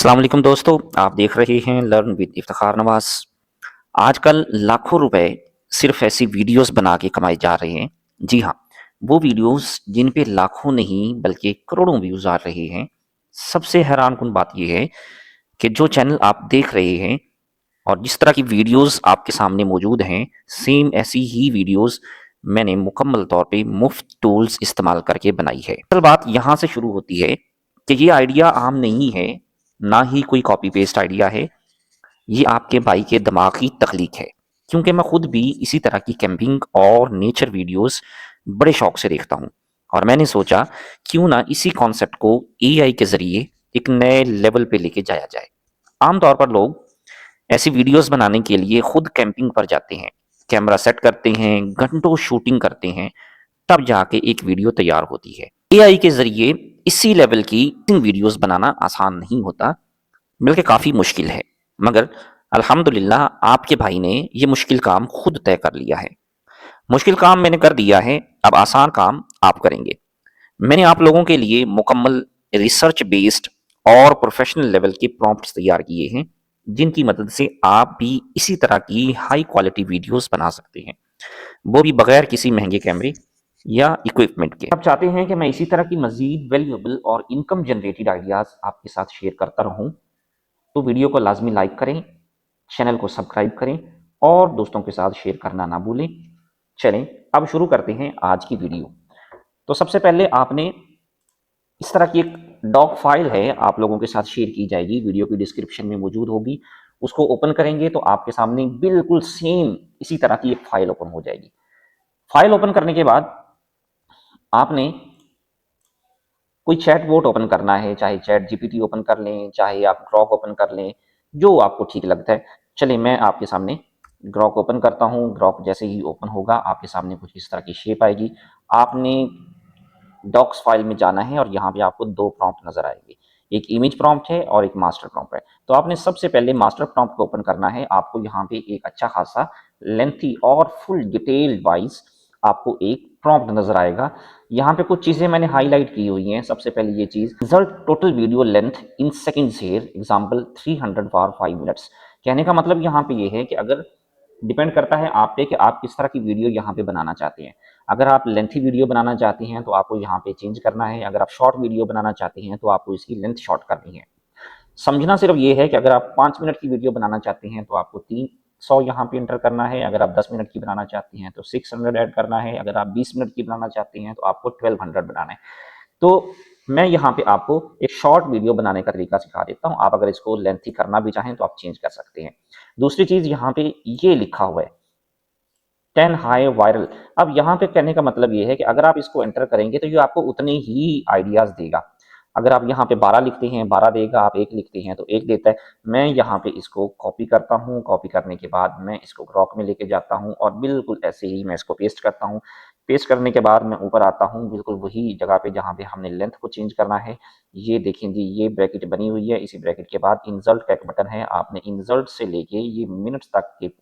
अस्सलाम वालेकुम दोस्तों, आप देख रहे हैं लर्न विद इफ्तिखार नवाज। आजकल लाखों रुपए सिर्फ ऐसी वीडियोस बना के कमाए जा रहे हैं। जी हाँ, वो वीडियोस जिन पे लाखों नहीं बल्कि करोड़ों व्यूज आ रहे हैं। सबसे हैरानकुन बात यह है कि जो चैनल आप देख रहे हैं और जिस तरह की वीडियोस आपके सामने मौजूद हैं, सेम ऐसी ही वीडियोस मैंने मुकम्मल तौर पे मुफ्त टूल्स इस्तेमाल करके बनाई है। असल बात यहाँ से शुरू होती है कि ये आइडिया आम नहीं है, ना ही कोई कॉपी पेस्ट आइडिया है। ये आपके भाई के दिमाग की तख्लीक है, क्योंकि मैं खुद भी इसी तरह की कैंपिंग और नेचर वीडियोस बड़े शौक से देखता हूँ। और मैंने सोचा क्यों ना इसी कॉन्सेप्ट को एआई के ज़रिए एक नए लेवल पे लेके जाया जाए। आमतौर पर लोग ऐसी वीडियोस बनाने के लिए खुद कैंपिंग पर जाते हैं, कैमरा सेट करते हैं, घंटों शूटिंग करते हैं, तब जाके एक वीडियो तैयार होती है। एआई के ज़रिए इसी लेवल की वीडियोस बनाना आसान नहीं होता, बल्कि काफ़ी मुश्किल है। मगर अल्हम्दुलिल्लाह आपके भाई ने ये मुश्किल काम खुद तय कर लिया है। मुश्किल काम मैंने कर दिया है, अब आसान काम आप करेंगे। मैंने आप लोगों के लिए मुकम्मल रिसर्च बेस्ड और प्रोफेशनल लेवल के प्रॉम्प्ट्स तैयार किए हैं, जिनकी मदद से आप भी इसी तरह की हाई क्वालिटी वीडियोस बना सकते हैं, वो भी बगैर किसी महंगे कैमरे या इक्विपमेंट के। आप चाहते हैं कि मैं इसी तरह की मजीद वैल्यूएबल और इनकम जनरेटेड आइडियाज़ आपके साथ शेयर करता रहूं, तो वीडियो को लाजमी लाइक करें, चैनल को सब्सक्राइब करें और दोस्तों के साथ शेयर करना ना भूलें। चलें अब शुरू करते हैं आज की वीडियो। तो सबसे पहले आपने इस तरह की एक डॉक फाइल है, आप लोगों के साथ शेयर की जाएगी, वीडियो की डिस्क्रिप्शन में मौजूद होगी। उसको ओपन करेंगे तो आपके सामने बिल्कुल सेम इसी तरह की एक फाइल ओपन हो जाएगी। फाइल ओपन करने के बाद आपने कोई चैट बोट ओपन करना है, चाहे चैट जीपीटी ओपन कर लें, चाहे आप ग्रॉक ओपन कर लें, जो आपको ठीक लगता है। चलिए मैं आपके सामने ग्रॉक ओपन करता हूँ। ग्रॉक जैसे ही ओपन होगा आपके सामने कुछ इस तरह की शेप आएगी। आपने डॉक्स फाइल में जाना है और यहाँ पे आपको दो प्रॉम्प्ट नजर आएंगे, एक इमेज प्रॉम्प्ट है और एक मास्टर प्रॉम्प्ट है। तो आपने सबसे पहले मास्टर प्रॉम्प्ट को ओपन करना है। आपको यहाँ पे एक अच्छा खासा लेंथी और फुल डिटेल वाइज आपको एक प्रॉम्प्ट नजर आएगा। यहाँ पे कुछ चीजें मैंने हाईलाइट की हुई हैं। सबसे पहले ये चीज, result total video length in seconds here, example 300 for 5 minutes. कहने का मतलब यहाँ पे ये है कि अगर डिपेंड करता है आप पे कि आप किस तरह की वीडियो यहाँ पे बनाना चाहते हैं। अगर आप लेंथी वीडियो बनाना चाहते हैं तो आपको यहाँ पे चेंज करना है। अगर आप शॉर्ट वीडियो बनाना चाहते हैं तो आपको इसकी लेंथ शॉर्ट करनी है। समझना सिर्फ ये है कि अगर आप 5 मिनट की वीडियो बनाना चाहते हैं तो आपको 300 यहाँ पे एंटर करना है। अगर आप 10 मिनट की बनाना चाहते हैं तो 600 ऐड करना है। अगर आप 20 मिनट की बनाना चाहते हैं तो आपको 1200 बनाना है। तो मैं यहाँ पे आपको एक शॉर्ट वीडियो बनाने का तरीका सिखा देता हूँ। आप अगर इसको लेंथी करना भी चाहें तो आप चेंज कर सकते हैं। दूसरी चीज यहाँ पे ये लिखा हुआ है 10 हाई वायरल। अब यहाँ पे कहने का मतलब ये है कि अगर आप इसको एंटर करेंगे तो ये आपको उतने ही आइडियाज देगा। अगर आप यहाँ पे 12 लिखते हैं 12 देगा, आप 1 लिखते हैं तो 1 देता है। मैं यहाँ पे इसको कॉपी करता हूँ। कॉपी करने के बाद मैं इसको ग्रॉक में लेके जाता हूँ और बिल्कुल ऐसे ही मैं इसको पेस्ट करता हूँ। पेस्ट करने के बाद मैं ऊपर आता हूँ बिल्कुल वही जगह पे जहाँ पे हमने लेंथ को चेंज करना है। ये देखें जी, ये ब्रैकेट बनी हुई है। इसी ब्रैकेट के बाद इंसर्ट का एक बटन है, आपने इंसर्ट से लेके ये मिनट्स तक के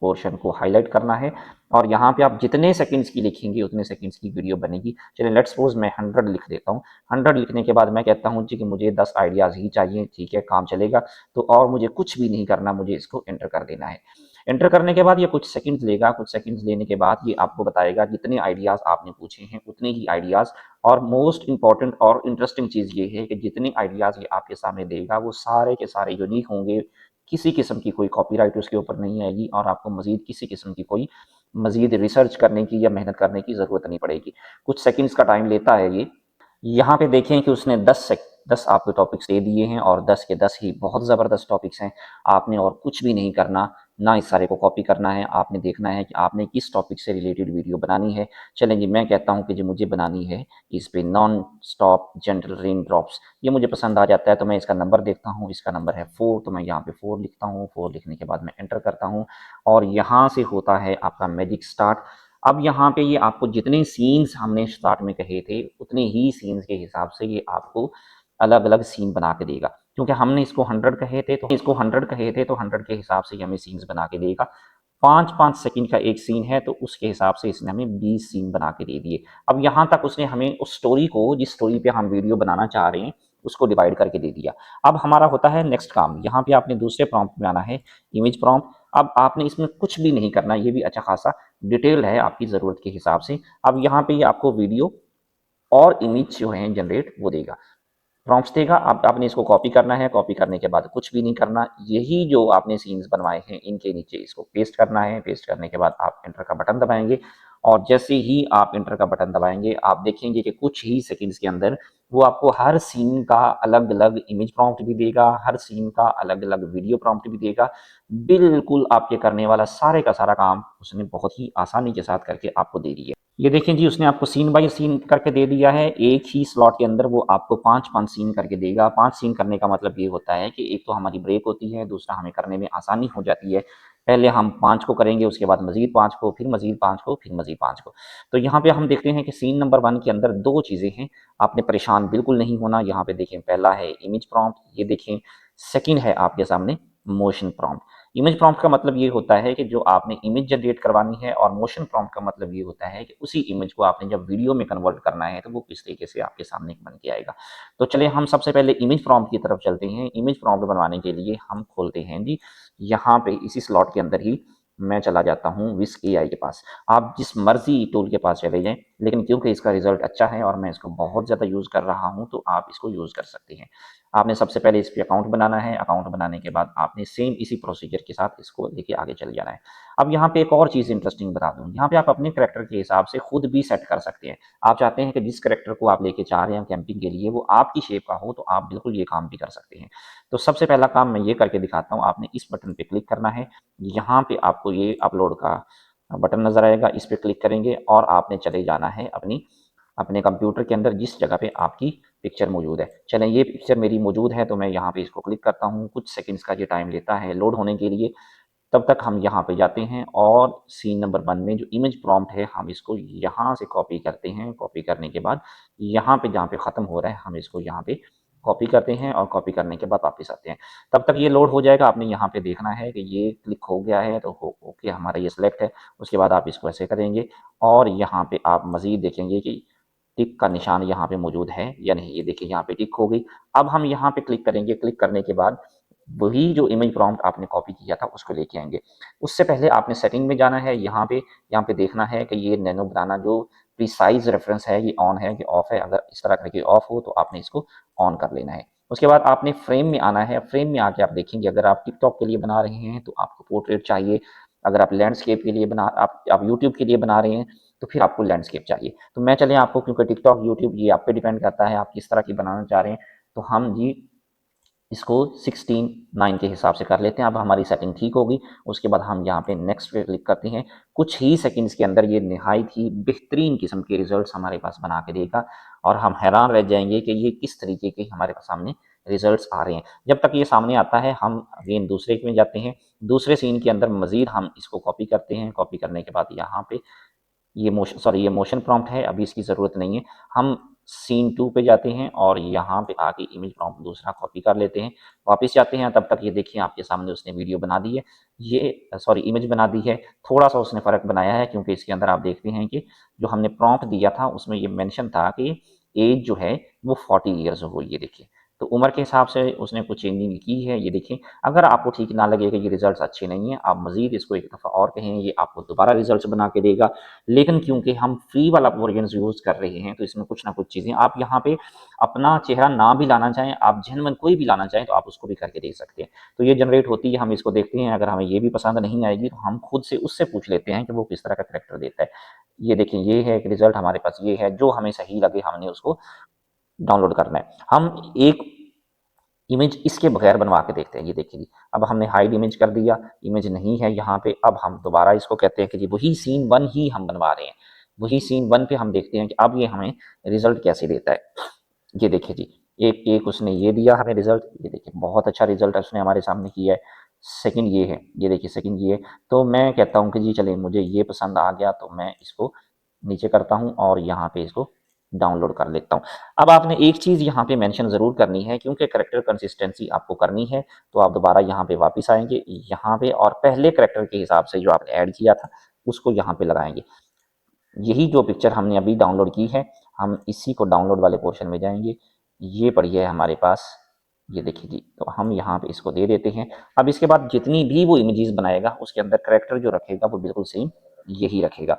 पोर्शन को हाईलाइट करना है और यहाँ पे आप जितने सेकंड्स की लिखेंगे उतने सेकंड्स की वीडियो बनेगी। चलिए लेट्स सपोज मैं 100 लिख देता हूँ। 100 लिखने के बाद मैं कहता हूँ जी कि मुझे 10 आइडियाज ही चाहिए। ठीक है, काम चलेगा। तो और मुझे कुछ भी नहीं करना, मुझे इसको एंटर कर देना है। एंटर करने के बाद ये कुछ सेकंड्स लेगा। कुछ सेकंड्स लेने के बाद ये आपको बताएगा जितने आइडियाज आपने पूछे हैं उतने ही आइडियाज। और मोस्ट इंपॉर्टेंट और इंटरेस्टिंग चीज ये है कि जितने आइडियाज ये आपके सामने देगा वो सारे के सारे यूनिक होंगे। किसी किस्म की कोई कॉपीराइट उसके ऊपर नहीं आएगी और आपको मजीद किसी किस्म की कोई मजीद रिसर्च करने की या मेहनत करने की ज़रूरत नहीं पड़ेगी। कुछ सेकंड्स का टाइम लेता है ये। यहाँ पे देखें कि उसने 10 आपको टॉपिक्स दे दिए हैं और 10 के 10 ही बहुत ज़बरदस्त टॉपिक्स हैं। आपने और कुछ भी नहीं करना, ना इस सारे को कॉपी करना है। आपने देखना है कि आपने किस टॉपिक से रिलेटेड वीडियो बनानी है। चलें जी, मैं कहता हूँ कि जो मुझे बनानी है इस पे non stop gentle rain drops, ये मुझे पसंद आ जाता है। तो मैं इसका नंबर देखता हूँ, इसका नंबर है 4, तो मैं यहाँ पे 4 लिखता हूँ। 4 लिखने के बाद मैं एंटर करता हूँ और यहाँ से होता है आपका मैजिक स्टार्ट। अब यहाँ पे ये आपको जितने सीन्स हमने स्टार्ट में कहे थे उतने ही सीन्स के हिसाब से ये आपको अलग अलग सीन बना के देगा। क्योंकि हमने इसको 100 कहे थे तो 100 के हिसाब से हमें सीन्स बना के देगा। 5-5 सेकंड का एक सीन है तो उसके हिसाब से इसने हमें 20 सीन बना के दे दिए। अब यहाँ तक उसने हमें उस स्टोरी को, जिस स्टोरी पे हम वीडियो बनाना चाह रहे हैं, उसको डिवाइड करके दे दिया। अब हमारा होता है नेक्स्ट काम, यहाँ पे आपने दूसरे प्रॉम्प्ट में आना है, इमेज प्रॉम्प्ट। अब आपने इसमें कुछ भी नहीं करना, ये भी अच्छा खासा डिटेल है आपकी ज़रूरत के हिसाब से। अब यहाँ पे ये आपको वीडियो और इमेज जो है जनरेट वो देगा, प्रॉम्प्ट्स देगा। अब आपने इसको कॉपी करना है, कॉपी करने के बाद कुछ भी नहीं करना, यही जो आपने सीन्स बनवाए हैं इनके नीचे इसको पेस्ट करना है। पेस्ट करने के बाद आप एंटर का बटन दबाएंगे और जैसे ही आप एंटर का बटन दबाएंगे आप देखेंगे कि कुछ ही सेकंड्स के अंदर वो आपको हर सीन का अलग अलग इमेज प्रॉम्प्ट भी देगा, हर सीन का अलग अलग वीडियो प्रॉम्प्ट भी देगा। बिल्कुल आपके करने वाला सारे का सारा काम उसने बहुत ही आसानी के साथ करके आपको दे दिया। ये देखें जी, उसने आपको सीन बाय सीन करके दे दिया है। एक ही स्लॉट के अंदर वो आपको 5-5 सीन करके देगा। 5 सीन करने का मतलब ये होता है कि एक तो हमारी ब्रेक होती है, दूसरा हमें करने में आसानी हो जाती है। पहले हम 5 को करेंगे, उसके बाद मज़ीद 5 को, फिर मज़ीद 5 को, फिर मज़ीद 5 को। तो यहाँ पे हम देखते हैं कि सीन नंबर 1 के अंदर 2 चीज़ें हैं, आपने परेशान बिल्कुल नहीं होना। यहाँ पे देखें, पहला है इमेज प्रॉम्प्ट, ये देखें। सेकंड है आपके सामने मोशन प्रॉम्प्ट। इमेज प्रॉम्प्ट का मतलब ये होता है कि जो आपने इमेज जनरेट करवानी है, और मोशन प्रॉम्प्ट का मतलब ये होता है कि उसी इमेज को आपने जब वीडियो में कन्वर्ट करना है तो वो किस तरीके से आपके सामने बन के आएगा। तो चलिए हम सबसे पहले इमेज प्रॉम्प्ट की तरफ चलते हैं। इमेज प्रॉम्प्ट बनवाने के लिए हम खोलते हैं जी, यहाँ पे इसी स्लॉट के अंदर ही मैं चला जाता हूँ विस्क एआई के पास। आप जिस मर्जी टूल के पास चले जाएं, लेकिन क्योंकि इसका रिजल्ट अच्छा है और मैं इसको बहुत ज़्यादा यूज़ कर रहा हूँ तो आप इसको यूज़ कर सकते हैं। आपने सबसे पहले इस पे अकाउंट बनाना है। अकाउंट बनाने के बाद आपने सेम इसी प्रोसीजर के साथ इसको लेके आगे चल जाना है। अब यहाँ पे एक और चीज़ इंटरेस्टिंग बता दूँ, यहाँ पे आप अपने करैक्टर के हिसाब से खुद भी सेट कर सकते हैं। आप चाहते हैं कि जिस करैक्टर को आप लेके जा रहे हैं कैंपिंग के लिए वो आपकी शेप का हो, तो आप बिल्कुल ये काम भी कर सकते हैं। तो सबसे पहला काम मैं ये करके दिखाता हूँ। आपने इस बटन पे क्लिक करना है, यहाँ पे आपको ये अपलोड का बटन नज़र आएगा, इस पे क्लिक करेंगे और आपने चले जाना है अपने कंप्यूटर के अंदर जिस जगह पे आपकी पिक्चर मौजूद है। चलें, ये पिक्चर मेरी मौजूद है तो मैं यहाँ पे इसको क्लिक करता हूँ। कुछ सेकंड्स का ये टाइम लेता है लोड होने के लिए, तब तक हम यहाँ पे जाते हैं और सीन नंबर 1 में जो इमेज प्रॉम्प्ट है हम इसको यहाँ से कॉपी करते हैं। कॉपी करने के बाद यहाँ पे जहाँ पे ख़त्म हो रहा है हम इसको यहाँ पे कॉपी करते हैं और कॉपी करने के बाद वापस आते हैं। तब तक ये लोड हो जाएगा। आपने यहाँ पे देखना है कि ये क्लिक हो गया है तो ओके, हमारा ये सिलेक्ट है। उसके बाद आप इसको ऐसे करेंगे और यहाँ पे आप मज़ीद देखेंगे कि टिक का निशान यहाँ पे मौजूद है या नहीं। ये देखिए यहाँ पे टिक हो गई। अब हम यहाँ पे क्लिक करेंगे। क्लिक करने के बाद वही जो इमेज प्रॉम्प्ट आपने कॉपी किया था उसको लेके आएंगे। उससे पहले आपने सेटिंग में जाना है। यहाँ पे देखना है कि ये नैनो बनाना जो प्रिसाइज रेफरेंस है ये ऑन है कि ऑफ है। अगर इस तरह करके ऑफ हो तो आपने इसको ऑन कर लेना है। उसके बाद आपने फ्रेम में आना है। फ्रेम में आके आप देखेंगे अगर आप टिकटॉक के लिए बना रहे हैं तो आपको पोर्ट्रेट चाहिए। अगर आप लैंडस्केप के लिए आप यूट्यूब के लिए बना रहे हैं तो फिर आपको लैंडस्केप चाहिए। तो मैं चलें आपको, क्योंकि टिकटॉक यूट्यूब ये आप पे डिपेंड करता है आप किस तरह की बनाना चाह रहे हैं, तो हम जी इसको 16:9 के हिसाब से कर लेते हैं। अब हमारी सेटिंग ठीक होगी। उसके बाद हम यहाँ पे नेक्स्ट पे क्लिक करते हैं। कुछ ही सेकंड्स के अंदर ये निहायत ही बेहतरीन किस्म के रिजल्ट्स हमारे पास बना के देगा और हम हैरान रह जाएंगे कि ये किस तरीके के हमारे पास सामने रिजल्ट्स आ रहे हैं। जब तक ये सामने आता है हम अगेन दूसरे में जाते हैं। दूसरे सीन के अंदर मज़ीद हम इसको कॉपी करते हैं। कॉपी करने के बाद यहाँ पे ये मोशन प्रॉम्प्ट है, अभी इसकी ज़रूरत नहीं है। हम सीन 2 पे जाते हैं और यहाँ पे आके इमेज प्रॉम्प्ट दूसरा कॉपी कर लेते हैं। वापस जाते हैं, तब तक ये देखिए आपके सामने उसने वीडियो बना दी है, इमेज बना दी है। थोड़ा-सा उसने फ़र्क बनाया है क्योंकि इसके अंदर आप देखते हैं कि जो हमने प्रॉम्प्ट दिया था उसमें ये मेंशन था कि एज जो है वो 40 ईयर्स हो। ये देखिए, तो उम्र के हिसाब से उसने कुछ चेंजिंग की है। ये देखिए, अगर आपको ठीक ना लगे कि ये रिज़ल्ट्स अच्छे नहीं हैं, आप मज़ीद इसको एक दफ़ा और कहें, ये आपको दोबारा रिज़ल्ट्स बना के देगा। लेकिन क्योंकि हम फ्री वाला वर्जन यूज़ कर रहे हैं तो इसमें कुछ ना कुछ चीज़ें आप यहाँ पे अपना चेहरा ना भी लाना चाहें, आप जेन्युइन कोई भी लाना चाहें तो आप उसको भी करके देख सकते हैं। तो ये जनरेट होती है, हम इसको देखते हैं। अगर हमें ये भी पसंद नहीं आएगी तो हम खुद से उससे पूछ लेते हैं कि वो किस तरह का करैक्टर देता है। ये देखिए, ये है एक रिज़ल्ट हमारे पास, ये है जो हमें सही लगे हमने उसको डाउनलोड करना है। हम एक इमेज इसके बगैर बनवा के देखते हैं। ये देखिए जी, अब हमने हाइड इमेज कर दिया, इमेज नहीं है यहाँ पे। अब हम दोबारा इसको कहते हैं कि जी वही सीन 1 ही हम बनवा रहे हैं। वही सीन 1 पे हम देखते हैं कि अब ये हमें रिजल्ट कैसे देता है। ये देखिए जी, एक एक उसने ये दिया हमें रिजल्ट। ये देखिए, बहुत अच्छा रिजल्ट उसने हमारे सामने किया है। सेकंड ये है, ये देखिए सेकंड ये है। तो मैं कहता हूँ कि जी चलिए, मुझे ये पसंद आ गया तो मैं इसको नीचे करता हूँ और यहाँ पे इसको डाउनलोड कर लेता हूँ। अब आपने एक चीज़ यहाँ पे मेंशन ज़रूर करनी है, क्योंकि करैक्टर कंसिस्टेंसी आपको करनी है। तो आप दोबारा यहाँ पे वापस आएँगे, यहाँ पे और पहले करैक्टर के हिसाब से जो आपने ऐड किया था उसको यहाँ पे लगाएँगे। यही जो पिक्चर हमने अभी डाउनलोड की है, हम इसी को डाउनलोड वाले पोर्शन में जाएँगे। ये पड़ी है हमारे पास, ये देखिए जी। तो हम यहाँ पे इसको दे देते हैं। अब इसके बाद जितनी भी वो इमेजेस बनाएगा उसके अंदर कैरेक्टर जो रखेगा वो बिल्कुल सेम यही रखेगा।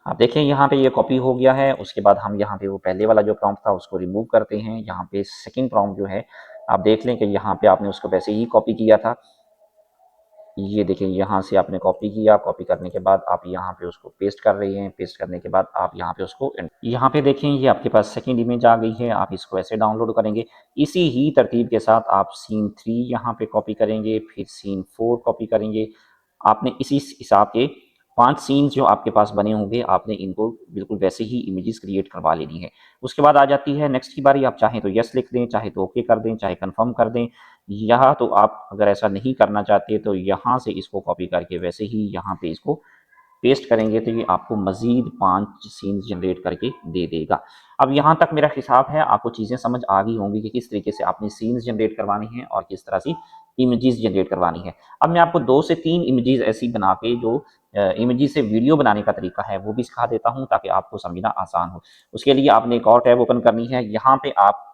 आप देखें यहाँ पे ये कॉपी हो गया है। उसके बाद हम यहाँ पे वो पहले वाला जो प्रॉम्प्ट था उसको रिमूव करते हैं। यहाँ पे सेकंड प्रॉम्प्ट जो है आप देख लें कि यहाँ पे आपने उसको वैसे ही कॉपी किया था। ये देखिए यहाँ से आपने कॉपी किया, कॉपी करने के बाद आप यहाँ पे उसको पेस्ट कर रहे हैं। पेस्ट करने के बाद आप यहाँ पे उसको यहाँ पे देखें ये आपके पास सेकंड इमेज आ गई है। आप इसको ऐसे डाउनलोड करेंगे। इसी ही तरतीब के साथ आप सीन 3 यहाँ पे कॉपी करेंगे, फिर सीन 4 कॉपी करेंगे। आपने इसी हिसाब के 5 सीन्स जो आपके पास बने होंगे आपने इनको बिल्कुल वैसे ही इमेजेस क्रिएट करवा लेनी है। उसके बाद आ जाती है नेक्स्ट की बारी। आप चाहें तो यस लिख दें, चाहे तो ओके कर दें, चाहे कन्फर्म कर दें। यहाँ तो आप अगर ऐसा नहीं करना चाहते तो यहाँ से इसको कॉपी करके वैसे ही यहाँ पे इसको पेस्ट करेंगे तो ये आपको मज़ीद 5 सीन्स जनरेट करके दे देगा। अब यहाँ तक मेरा हिसाब है आपको चीज़ें समझ आ गई होंगी कि किस तरीके से आपने सीन्स जनरेट करवानी है और किस तरह से इमेजेस जनरेट करवानी है। अब मैं आपको 2 से 3 इमेजेस ऐसी बना के जो इमेजेस से वीडियो बनाने का तरीका है वो भी सिखा देता हूँ ताकि आपको समझना आसान हो। उसके लिए आपने एक और टैब ओपन करनी है। यहाँ पे आप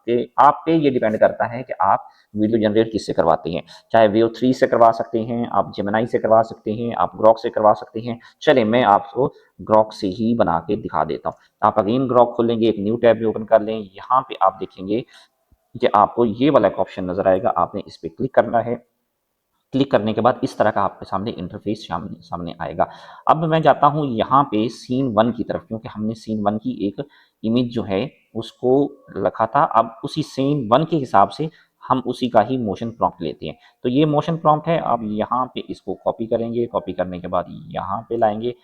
पे ये डिपेंड करता है कि आप वीडियो जनरेट किससे करवाते हैं। चाहे Veo 3 से करवा सकते हैं, आप जेमिनी से करवा सकते हैं, आप ग्रॉक से करवा सकते हैं। चले मैं आपको ग्रॉक से ही बना के दिखा देता हूँ। आप अगेन ग्रॉक खोलेंगे, एक न्यू टैब में ओपन कर लें। यहाँ पे आप देखेंगे कि आपको ये वाला एक ऑप्शन नजर आएगा। आपने इस पर क्लिक करना है। क्लिक करने के बाद इस तरह का आपके सामने इंटरफेस सामने आएगा। अब मैं जाता हूँ यहाँ पे सीन 1 की तरफ, क्योंकि हमने सीन 1 की एक इमेज जो है उसको रखा था। अब उसी सीन 1 के हिसाब से हम उसी का ही मोशन प्रॉम्प्ट लेते हैं। तो ये मोशन प्रॉम्प्ट है। अब यहाँ पे इसको कॉपी करेंगे, कॉपी करने के बाद यहाँ पे लाएंगे,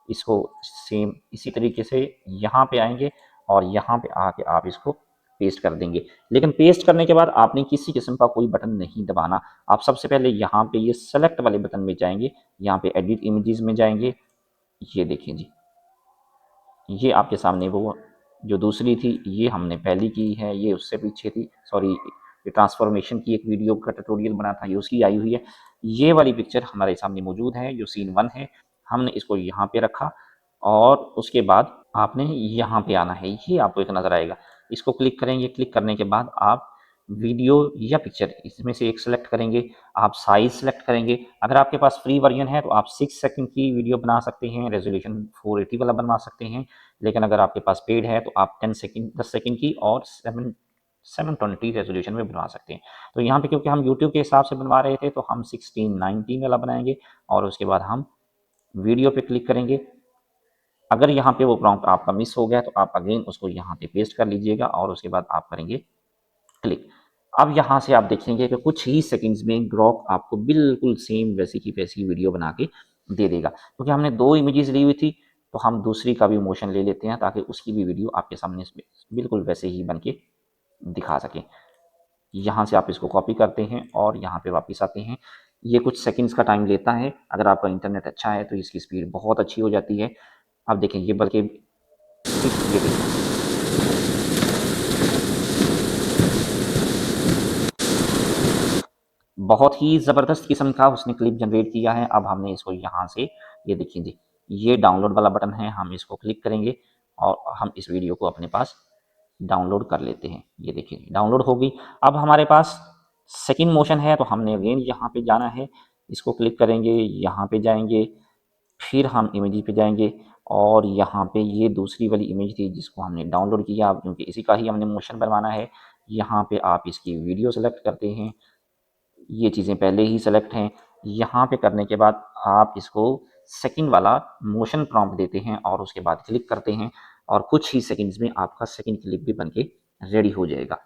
इसको सेम इसी तरीके से यहाँ पे आएंगे और यहाँ पे आके आप इसको पेस्ट कर देंगे। लेकिन पेस्ट करने के बाद आपने किसी किस्म का कोई बटन नहीं दबाना। आप सबसे पहले यहाँ पे ये सेलेक्ट वाले बटन में जाएंगे, यहाँ पे एडिट इमेजेस में जाएंगे। ये देखिए जी, ये आपके सामने वो जो दूसरी थी ये हमने पहली की है, ये उससे पीछे थी। सॉरी, ये ट्रांसफॉर्मेशन की एक वीडियो का ट्यूटोरियल बना था, ये उसकी आई हुई है। ये वाली पिक्चर हमारे सामने मौजूद है जो सीन 1 है। हमने इसको यहाँ पे रखा और उसके बाद आपने यहाँ पे आना है। ये आपको एक नज़र आएगा, इसको क्लिक करेंगे। क्लिक करने के बाद आप वीडियो या पिक्चर इसमें से एक सेलेक्ट करेंगे। आप साइज सेलेक्ट करेंगे। अगर आपके पास फ्री वर्जन है तो आप 6 सेकंड की वीडियो बना सकते हैं, रेजोल्यूशन 480 वाला बनवा सकते हैं। लेकिन अगर आपके पास पेड है तो आप 10 सेकंड की और 720 रेजोल्यूशन में बनवा सकते हैं। तो यहाँ पे क्योंकि हम यूट्यूब के हिसाब से बनवा रहे थे तो हम 16:19 वाला बनाएंगे और उसके बाद हम वीडियो पे क्लिक करेंगे। अगर यहाँ पे वो प्रॉम्प्ट आपका मिस हो गया तो आप अगेन उसको यहाँ पे पेस्ट कर लीजिएगा और उसके बाद आप करेंगे क्लिक। अब यहाँ से आप देखेंगे कि कुछ ही सेकंड्स में ग्रॉक आपको बिल्कुल सेम वैसी की वैसी वीडियो बना के दे देगा। क्योंकि हमने 2 इमेजेस ली हुई थी तो हम दूसरी का भी मोशन ले लेते हैं ताकि उसकी भी वीडियो आपके सामने बिल्कुल वैसे ही बन के दिखा सकें। यहाँ से आप इसको कॉपी करते हैं और यहाँ पे वापस आते हैं। ये कुछ सेकंड्स का टाइम लेता है। अगर आपका इंटरनेट अच्छा है तो इसकी स्पीड बहुत अच्छी हो जाती है। अब देखें ये बल्कि ये देखिए बहुत ही ज़बरदस्त किस्म का उसने क्लिप जनरेट किया है। अब हमने इसको यहाँ से ये देखिए जी, ये डाउनलोड वाला बटन है, हम इसको क्लिक करेंगे और हम इस वीडियो को अपने पास डाउनलोड कर लेते हैं। ये देखिए डाउनलोड हो गई। अब हमारे पास सेकंड मोशन है तो हमने अगेन यहाँ पे जाना है, इसको क्लिक करेंगे, यहाँ पे जाएंगे, फिर हम इमेज पे जाएंगे और यहाँ पे ये दूसरी वाली इमेज थी जिसको हमने डाउनलोड किया क्योंकि इसी का ही हमने मोशन बनवाना है। यहाँ पे आप इसकी वीडियो सेलेक्ट करते हैं, ये चीज़ें पहले ही सेलेक्ट हैं। यहाँ पे करने के बाद आप इसको सेकंड वाला मोशन प्रॉम्प्ट देते हैं और उसके बाद क्लिक करते हैं और कुछ ही सेकंड्स में आपका सेकंड क्लिप भी बनके रेडी हो जाएगा।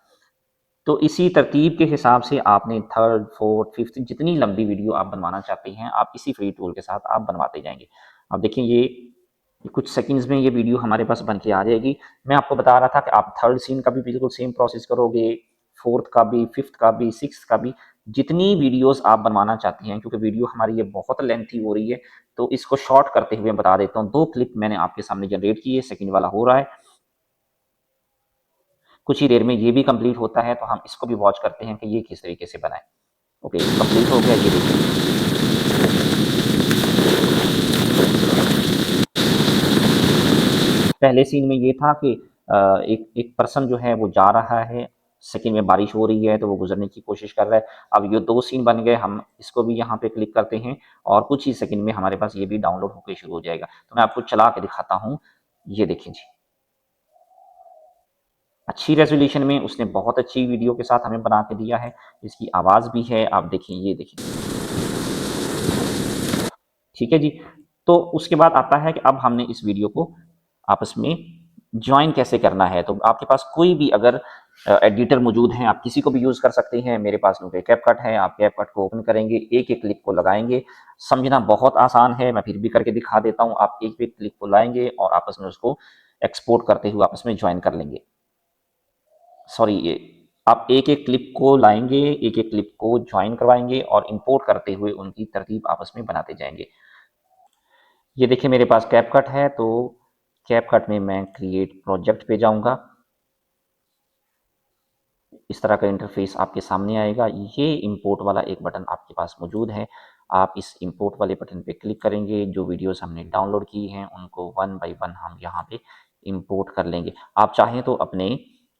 तो इसी तरतीब के हिसाब से आपने थर्ड, फोर्थ, फिफ्थ जितनी लंबी वीडियो आप बनवाना चाहते हैं आप इसी फ्री टूल के साथ आप बनवाते जाएंगे। अब देखिए ये कुछ सेकंड्स में ये वीडियो हमारे पास बन के आ जाएगी। मैं आपको बता रहा था कि आप थर्ड सीन का भी बिल्कुल सेम प्रोसेस करोगे, फोर्थ का भी, फिफ्थ का भी, सिक्स्थ का भी, जितनी वीडियोस आप बनवाना चाहती हैं। क्योंकि वीडियो हमारी ये बहुत लेंथी हो रही है तो इसको शॉर्ट करते हुए बता देता हूँ। 2 क्लिप मैंने आपके सामने जनरेट किए, सेकंड वाला हो रहा है। कुछ ही देर में ये भी कंप्लीट होता है तो हम इसको भी वॉच करते हैं कि ये किस तरीके से बना है। ओके, कंप्लीट हो गया, ये देखिए। पहले सीन में ये था कि एक एक पर्सन जो है वो जा रहा है, सेकंड में बारिश हो रही है तो वो गुजरने की कोशिश कर रहा है। अब ये 2 सीन बन गए, हम इसको भी यहाँ पे क्लिक करते हैं और कुछ ही सेकंड में हमारे पास ये भी डाउनलोड होके शुरू हो जाएगा। तो मैं आपको चला के दिखाता हूँ। ये देखिए जी, अच्छी रेज़ोल्यूशन में उसने बहुत अच्छी वीडियो के साथ हमें बना के दिया है। इसकी आवाज़ भी है, आप देखिए, ये देखिए। ठीक है जी। तो उसके बाद आता है कि अब हमने इस वीडियो को आपस में जॉइन कैसे करना है। तो आपके पास कोई भी अगर एडिटर मौजूद है, आप किसी को भी यूज़ कर सकते हैं। मेरे पास क्योंकि कैपकट है, आप कैपकट को ओपन करेंगे, एक-एक क्लिप को लगाएँगे। समझना बहुत आसान है, मैं फिर भी करके दिखा देता हूँ। आप एक-एक क्लिप को लाएँगे और आपस में उसको एक्सपोर्ट करते हुए आपस में जॉइन कर लेंगे। सॉरी, ये आप एक-एक क्लिप को लाएँगे, एक-एक क्लिप को जॉइन करवाएँगे और इंपोर्ट करते हुए उनकी तरतीब आपस में बनाते जाएँगे। ये देखिए मेरे पास कैपकट है, तो कैपकट में मैं क्रिएट प्रोजेक्ट पे जाऊँगा। इस तरह का इंटरफेस आपके सामने आएगा। ये इंपोर्ट वाला एक बटन आपके पास मौजूद है। आप इस इंपोर्ट वाले बटन पे क्लिक करेंगे, जो वीडियोज़ हमने डाउनलोड की हैं, उनको वन बाय वन हम यहाँ पे इंपोर्ट कर लेंगे। आप चाहें तो अपने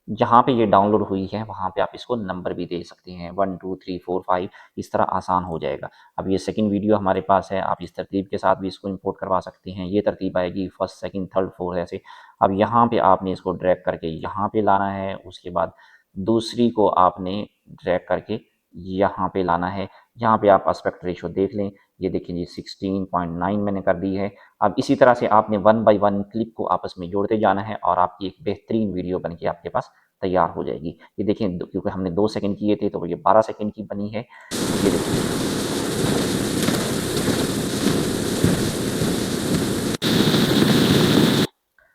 जहाँ पे ये डाउनलोड हुई है, वहाँ पे आप इसको नंबर भी दे सकते हैं, 1, 2, 3, 4, 5, इस तरह आसान हो जाएगा। अब ये सेकंड वीडियो हमारे पास है, आप इस तरतीब के साथ भी इसको इंपोर्ट करवा सकते हैं। ये तरतीब आएगी फर्स्ट, सेकंड, थर्ड, फोर्थ ऐसे। अब यहाँ पे आपने इसको ड्रैग करके यहाँ पे लाना है, उसके बाद दूसरी को आपने ड्रैग करके यहाँ पे लाना है। यहाँ पे आप एस्पेक्ट रेशियो देख लें, ये देखिए जी 16.9 मैंने कर दी है। अब इसी तरह से आपने वन बाय वन क्लिप को आपस में जोड़ते जाना है और आपकी एक बेहतरीन वीडियो बन के आपके पास तैयार हो जाएगी। ये देखिए क्योंकि हमने 2 सेकंड किए थे तो ये 12 सेकंड की बनी है। ये देखिए।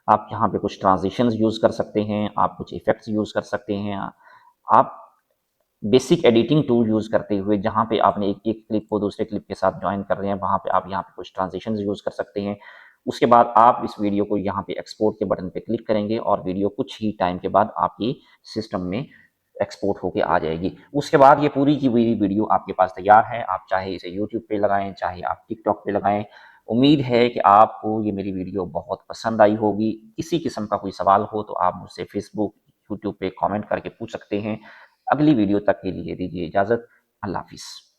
आप यहाँ पे कुछ ट्रांज़िशंस यूज़ कर सकते हैं, आप कुछ इफ़ेक्ट्स यूज़ कर सकते हैं। आप बेसिक एडिटिंग टूल यूज़ करते हुए जहाँ पे आपने एक-एक क्लिप को दूसरे क्लिप के साथ जॉइन कर रहे हैं, वहाँ पे आप यहाँ पे कुछ ट्रांज़िशंस यूज़ कर सकते हैं। उसके बाद आप इस वीडियो को यहाँ पे एक्सपोर्ट के बटन पे क्लिक करेंगे और वीडियो कुछ ही टाइम के बाद आपकी सिस्टम में एक्सपोर्ट होके आ जाएगी। उसके बाद ये पूरी की पूरी वीडियो आपके पास तैयार है। आप चाहे इसे यूट्यूब पे लगाएँ, चाहे आप टिकटॉक पे लगाएँ। उम्मीद है कि आपको ये मेरी वीडियो बहुत पसंद आई होगी। किसी किस्म का कोई सवाल हो तो आप मुझसे फ़ेसबुक, यूट्यूब पे कमेंट करके पूछ सकते हैं। अगली वीडियो तक के लिए दीजिए इजाज़त। अल्लाह हाफ़िज़।